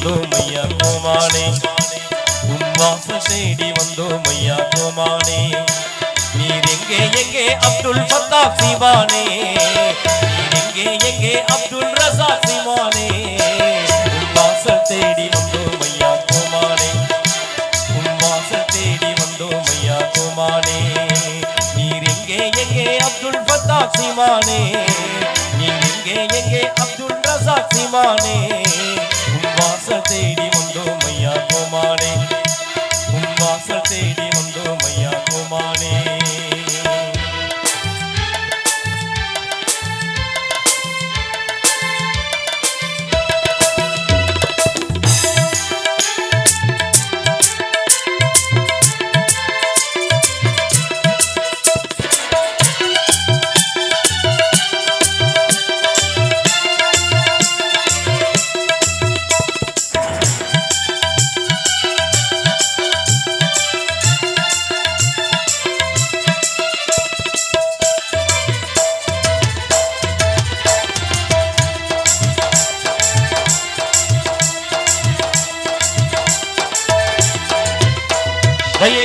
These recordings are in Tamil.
வந்தோம் ஐயா கோமானே உன்வாசல் தேடி வந்தோம் ஐயா கோமானே நீர் எங்கே எங்கே அப்துல் ஃபத்தாஹ் சீமானே நீர் எங்கே எங்கே அப்துல் ரஸாக் சீமானே உன்வாசல் தேடி வந்தோம் ஐயா கோமானே உன்வாசல் தேடி வந்தோம் ஐயா கோமானே நீர் எங்கே எங்கே அப்துல் ஃபத்தாஹ் சீமானே நீர் எங்கே எங்கே அப்துல் ரஸாக் சீமானே உன்வாசல் தேடி வந்தோம் ஐயா கோமானே உன்வாசல் தேடி வந்தோம் ஐயா கோமானே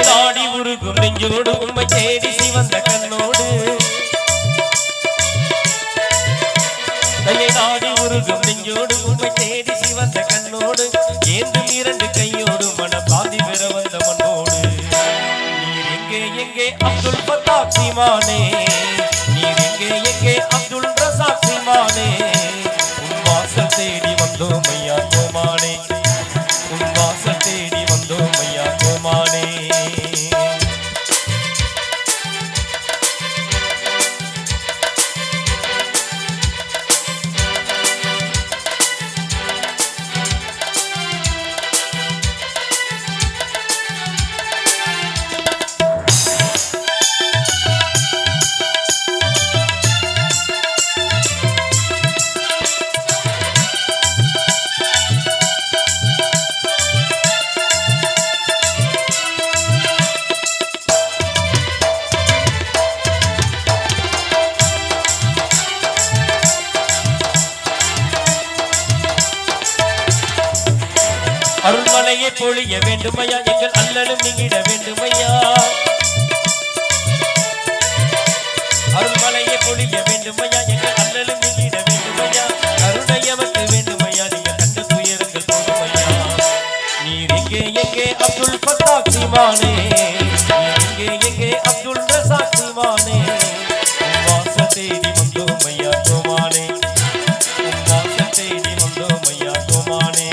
நாடி உருகும் நெஞ்சோடு உண்மை தேடி சிவந்த கண்ணோடு நாடி உருகும் நெஞ்சோடு உண்மை தேடி சிவந்த கண்ணோடு ஏந்தும் இரண்டு கையோடு மன பாதி பெற வந்த மண்ணோடு நீர் எங்கே எங்கே அப்துல் ஃபத்தாஹ் சீமானே நீர் எங்கே எங்கே அப்துல் ரஸாக் சீமானே உன்வாசல் தேடி வந்தோம் ஐயா கோமானே உன்வாசல் தேடி வந்தோம் ஐயா கோமானே அருள்மலையை பொழிய வேண்டுமையா எங்கள் அல்லலும் நீங்கிட வேண்டுமையா அருள்மலையை பொழிய வேண்டுமையா எங்கள் அல்லலும் நீங்கிட வேண்டுமையா கருணை எமக்கு வேண்டுமையா நீங்கள் கண்ட துயரங்கள் போதுமையா நீர் எங்கே எங்கே அப்துல் ஃபத்தாஹ் சீமானே நீர் எங்கே எங்கே அப்துல் ரஸாக் சீமானே உன்வாசல் தேடி வந்தோம் ஐயா கோமானே உன்வாசல் தேடி வந்தோம் ஐயா கோமானே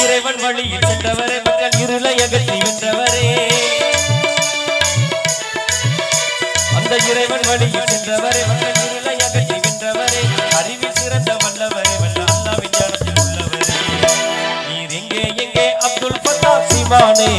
இறைவன் வழியில் சென்றவரே மக்கள் இருளை அகற்றி வென்றவரே அந்த இறைவன் வழியில் சென்றவரே மக்கள் இருளை அகற்றி வென்றவரே அறிவில் சிறந்த வல்லவரே வல்ல அல்லாஹ்வின் ஞானத்தில் உள்ளவரே நீர் எங்கே எங்கே அப்துல் ஃபத்தாஹ் சீமானே